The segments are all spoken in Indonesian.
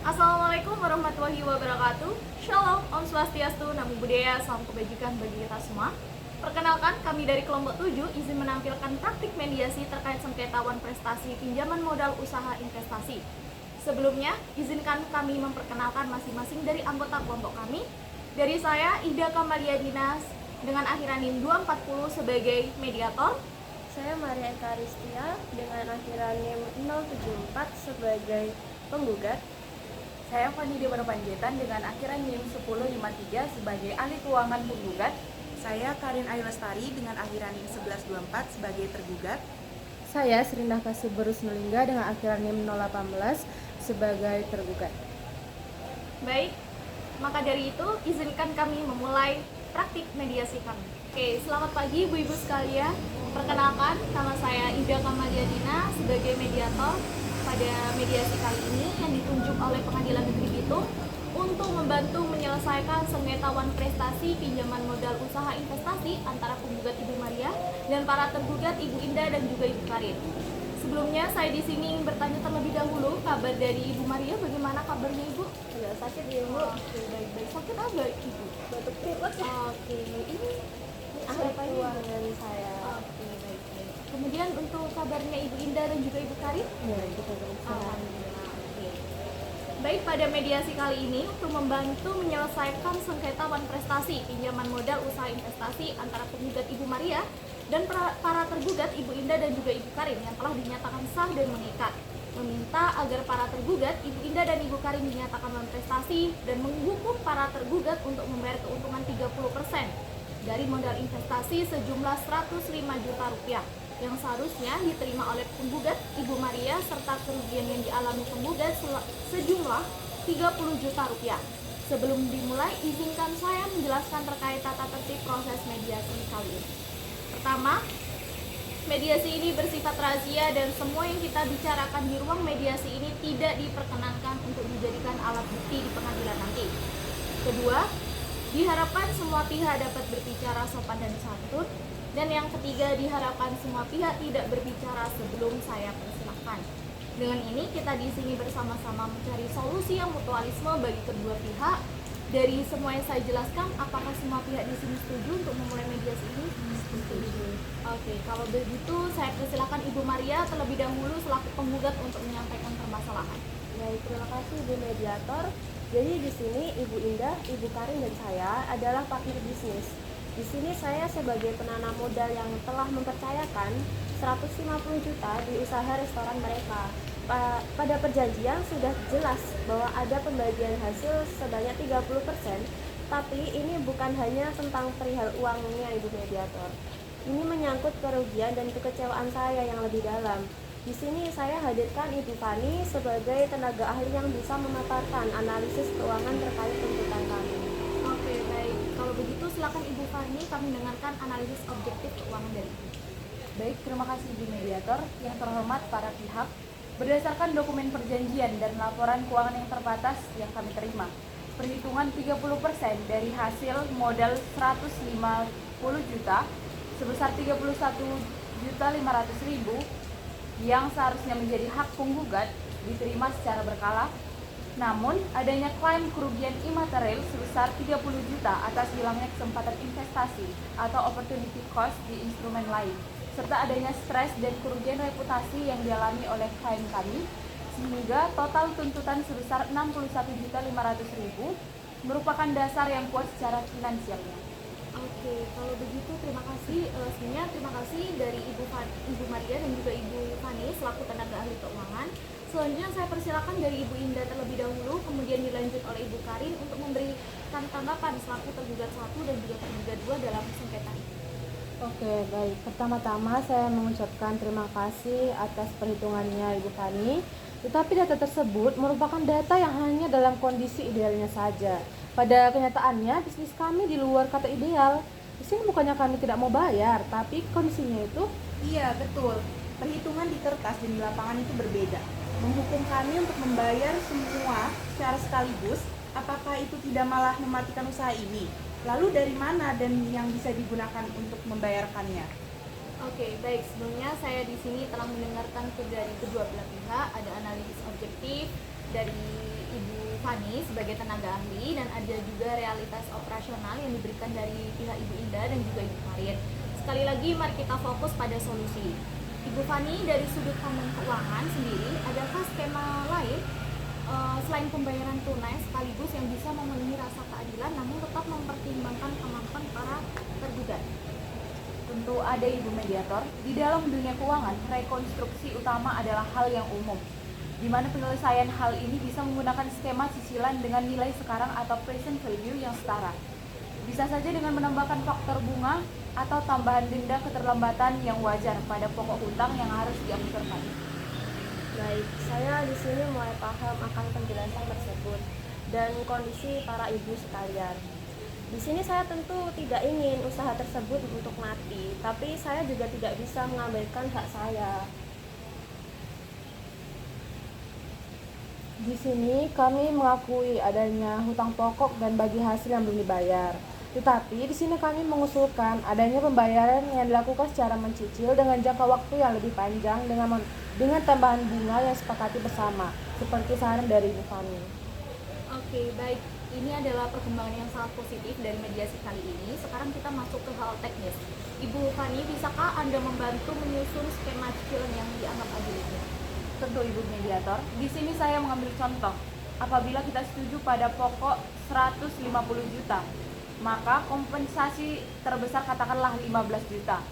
Assalamualaikum warahmatullahi wabarakatuh. Shalom, Om Swastiastu, Namo Buddhaya, salam kebajikan bagi kita semua. Perkenalkan, kami dari kelompok 7 izin menampilkan praktik mediasi terkait sengketawan prestasi pinjaman modal usaha investasi. Sebelumnya, izinkan kami memperkenalkan masing-masing dari anggota kelompok kami. Dari saya, Ida Kamalia Dinas dengan akhiran NIM 240 sebagai mediator. Saya Maria Ekaristia dengan akhiran NIM 074 sebagai penggugat. Saya Fani Dewana Panjaitan dengan akhiran NIM 1053 sebagai ahli keuangan penggugat. Saya Karin Ayu Lestari dengan akhiran NIM 1124 sebagai tergugat. Saya Serindah Kasih Berus Nulingga dengan akhiran NIM 018 sebagai tergugat. Baik, maka dari itu izinkan kami memulai praktik mediasi kami. Oke, selamat pagi ibu-ibu sekalian. Perkenalkan, nama saya Ida Kamalia Dina sebagai mediator pada mediasi kali ini yang ditunjuk oleh Pengadilan Negeri Bitung untuk membantu menyelesaikan sengketawan prestasi pinjaman modal usaha investasi antara penggugat Ibu Maria dan para tergugat Ibu Indah dan juga Ibu Karin. Sebelumnya saya di sini ingin bertanya terlebih dahulu kabar dari Ibu Maria, bagaimana kabarnya Ibu? Tidak sakit ya Bu? Oke, baik-baik. Sakit apa Ibu? Batuk pilek ya? Oke, ini Ahli siapa ini? keuangan saya. Oke, baik-baik. Kemudian untuk kabarnya Ibu Indah dan juga Ibu Karin? Ya, kita berusaha. Alhamdulillah. Oke. Baik, pada mediasi kali ini untuk membantu menyelesaikan sengketawan prestasi pinjaman modal usaha investasi antara penggugat Ibu Maria dan para tergugat Ibu Indah dan juga Ibu Karin yang telah dinyatakan sah dan mengikat, meminta agar para tergugat Ibu Indah dan Ibu Karin dinyatakan non-prestasi dan menghukum para tergugat untuk membayar keuntungan 30% dari modal investasi sejumlah 105 juta rupiah yang seharusnya diterima oleh penggugat Ibu Maria serta kerugian yang dialami penggugat sejumlah 30 juta rupiah. Sebelum dimulai, izinkan saya menjelaskan terkait tata tertib proses mediasi kali ini. Pertama, mediasi ini bersifat rahasia dan semua yang kita bicarakan di ruang mediasi ini tidak diperkenankan untuk dijadikan alat bukti di pengadilan nanti. Kedua, diharapkan semua pihak dapat berbicara sopan dan santun. Dan yang ketiga, diharapkan semua pihak tidak berbicara sebelum saya persilahkan. Dengan ini kita di sini bersama-sama mencari solusi yang mutualisme bagi kedua pihak. Dari semua yang saya jelaskan, apakah semua pihak di sini setuju untuk memulai mediasi ini? Setuju. Oke, kalau begitu saya persilahkan Ibu Maria terlebih dahulu selaku penggugat untuk menyampaikan permasalahan. Baik, terima kasih Bu Mediator. Jadi di sini Ibu Indah, Ibu Karin dan saya adalah partner bisnis. Di sini saya sebagai penanam modal yang telah mempercayakan 150 juta di usaha restoran mereka. Pada perjanjian sudah jelas bahwa ada pembagian hasil sebanyak 30%, tapi ini bukan hanya tentang perihal uangnya Ibu Mediator. Ini menyangkut kerugian dan kekecewaan saya yang lebih dalam. Di sini saya hadirkan Ibu Fani sebagai tenaga ahli yang bisa memaparkan analisis keuangan terkait tuntutan kami. Oke, baik. Kalau begitu silakan Ibu Fani, kami dengarkan analisis objektif keuangan dari Ibu. Baik, terima kasih Ibu Mediator. Yang terhormat para pihak, berdasarkan dokumen perjanjian dan laporan keuangan yang terbatas yang kami terima, perhitungan 30% dari hasil modal 150 juta sebesar 31.500.000 yang seharusnya menjadi hak penggugat diterima secara berkala. Namun, adanya klaim kerugian imaterial sebesar 30 juta atas hilangnya kesempatan investasi atau opportunity cost di instrumen lain, serta adanya stres dan kerugian reputasi yang dialami oleh klien kami, sehingga total tuntutan sebesar 61.500.000 merupakan dasar yang kuat secara finansialnya. Oke, kalau begitu terima kasih. Sebelumnya terima kasih dari Ibu Maria dan juga Ibu Fani selaku tenaga ahli keuangan. Selanjutnya saya persilakan dari Ibu Indah terlebih dahulu, kemudian dilanjut oleh Ibu Karin untuk memberikan tanggapan selaku tergugat 1 dan juga tergugat 2 dalam sengketa ini. Oke, baik. Pertama-tama saya mengucapkan terima kasih atas perhitungannya Ibu Fani. Tetapi data tersebut merupakan data yang hanya dalam kondisi idealnya saja. Pada kenyataannya, bisnis kami di luar kata ideal. Di sini bukannya kami tidak mau bayar, tapi kondisinya itu... Iya, betul. Perhitungan di kertas dan di lapangan itu berbeda. Menghukum kami untuk membayar semua secara sekaligus, apakah itu tidak malah mematikan usaha ini? Lalu dari mana dan yang bisa digunakan untuk membayarkannya? Oke, baik. Sebelumnya saya di sini telah mendengarkan dari kedua belah pihak, ada analisis objektif dari Ibu Fani sebagai tenaga ahli dan ada juga realitas operasional yang diberikan dari pihak Ibu Indah dan juga Ibu Karin. Sekali lagi mari kita fokus pada solusi. Ibu Fani, dari sudut pandang keuangan sendiri, adakah skema lain selain pembayaran tunai sekaligus yang bisa memenuhi rasa keadilan namun tetap mempertimbangkan kemampuan para tergugat? Tentu ada Ibu Mediator. Di dalam dunia keuangan, rekonstruksi utama adalah hal yang umum, di mana penyelesaian hal ini bisa menggunakan skema cicilan dengan nilai sekarang atau present value yang setara. Bisa saja dengan menambahkan faktor bunga atau tambahan denda keterlambatan yang wajar pada pokok hutang yang harus diangsurkan. Baik, saya di sini mulai paham akan penjelasan tersebut dan kondisi para ibu sekalian. Di sini saya tentu tidak ingin usaha tersebut untuk mati, tapi saya juga tidak bisa mengabaikan hak saya. Di sini kami mengakui adanya hutang pokok dan bagi hasil yang belum dibayar. Tetapi di sini kami mengusulkan adanya pembayaran yang dilakukan secara mencicil dengan jangka waktu yang lebih panjang dengan tambahan bunga yang sepakati bersama, seperti saran dari Ibu Fani. Oke, baik. Ini adalah perkembangan yang sangat positif dari mediasi kali ini. Sekarang kita masuk ke hal teknis. Ibu Fani, bisakah Anda membantu menyusun skema cicilan yang dianggap adil ini? Tentu Ibu Mediator. Di sini saya mengambil contoh. Apabila kita setuju pada pokok 150 juta, maka kompensasi terbesar katakanlah 15 juta.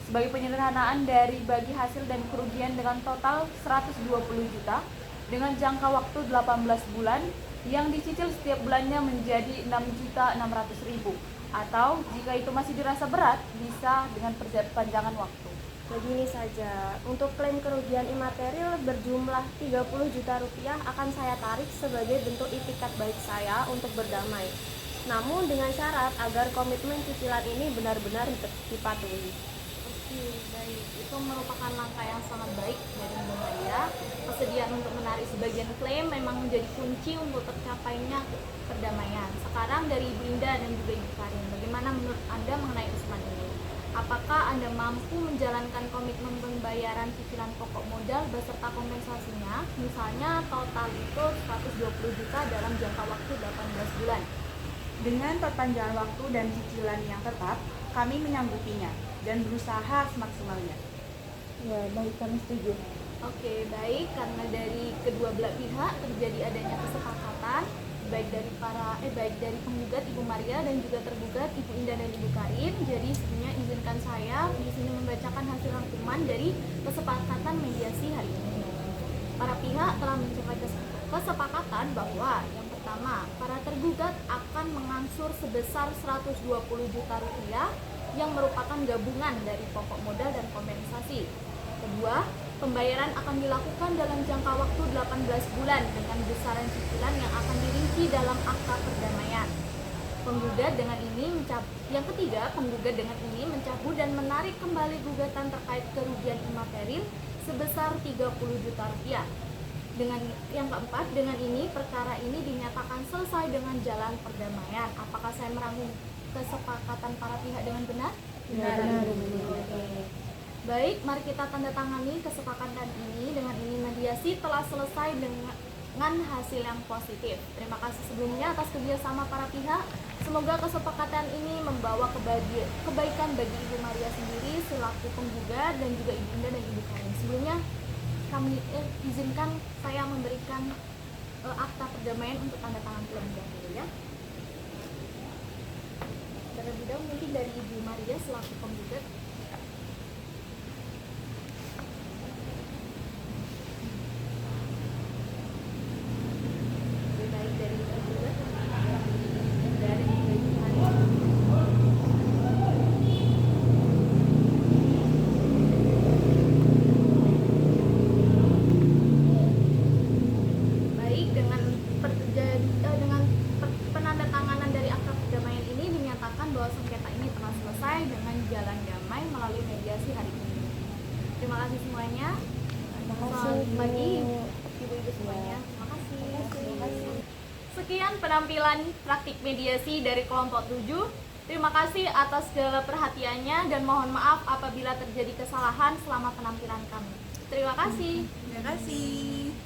Sebagai penyederhanaan dari bagi hasil dan kerugian dengan total 120 juta dengan jangka waktu 18 bulan yang dicicil setiap bulannya menjadi 6.600.000, atau jika itu masih dirasa berat bisa dengan perpanjangan waktu. Begini saja, untuk klaim kerugian imaterial berjumlah 30 juta rupiah akan saya tarik sebagai bentuk itikat baik saya untuk berdamai. Namun dengan syarat agar komitmen cicilan ini benar-benar dipatuhi. Oke, baik. Itu merupakan langkah yang sangat baik dari Ibu Maria. Kesediaan untuk menarik sebagian klaim memang menjadi kunci untuk tercapainya perdamaian. Sekarang dari Ibu Indah dan juga Ibu Karin, bagaimana menurut Anda mengenai usulan ini? Apakah Anda mampu menjalankan komitmen pembayaran cicilan pokok modal beserta kompensasinya? Misalnya total itu 120 juta dalam jangka waktu 18 bulan. Dengan perpanjangan waktu dan cicilan yang tetap, kami menyanggupinya dan berusaha semaksimalnya. Ya, baik, kami setuju. Oke, baik. Karena dari kedua belah pihak terjadi adanya kesepakatan baik dari penggugat Ibu Maria dan juga tergugat Ibu Indah dan Ibu Karin. Jadi sebenarnya izinkan saya di sini membacakan hasil rangkuman dari kesepakatan mediasi hari ini. Para pihak telah mencapai kesepakatan bahwa yang pertama, para tergugat akan mengangsur sebesar 120 juta rupiah yang merupakan gabungan dari pokok modal dan kompensasi. Kedua, pembayaran akan dilakukan dalam jangka waktu 18 bulan dengan besaran cicilan yang akan dirinci dalam akta perdamaian. Yang ketiga, penggugat dengan ini mencabut dan menarik kembali gugatan terkait kerugian imaterial sebesar 30 juta rupiah. Dengan yang keempat, dengan ini perkara ini dinyatakan selesai dengan jalan perdamaian. Apakah saya merangkum kesepakatan para pihak dengan benar? Benar. Baik, mari kita tanda tangani kesepakatan ini. Dengan ini mediasi telah selesai dengan hasil yang positif. Terima kasih sebelumnya atas kerjasama para pihak. Semoga kesepakatan ini membawa kebaikan bagi Ibu Maria sendiri selaku penggugat dan juga Ibu Indah dan Ibu Karin. Sebelumnya kami izinkan saya memberikan akta perdamaian untuk tanda tangan terlebih dahulu ya. Terlebih dahulu mungkin dari Ibu Maria selaku penggugat. Baik dari penggugat dari Ibu Maria. Baik, dengan penandatanganan dari akta perdamaian ini dinyatakan bahwa sengketa ini telah selesai dengan jalan damai melalui mediasi hari ini. Terima kasih semuanya. Selamat pagi ibu-ibu semuanya. Terima kasih. Sekian penampilan praktik mediasi dari kelompok 7. Terima kasih atas segala perhatiannya dan mohon maaf apabila terjadi kesalahan selama penampilan kami. Terima kasih. Terima kasih.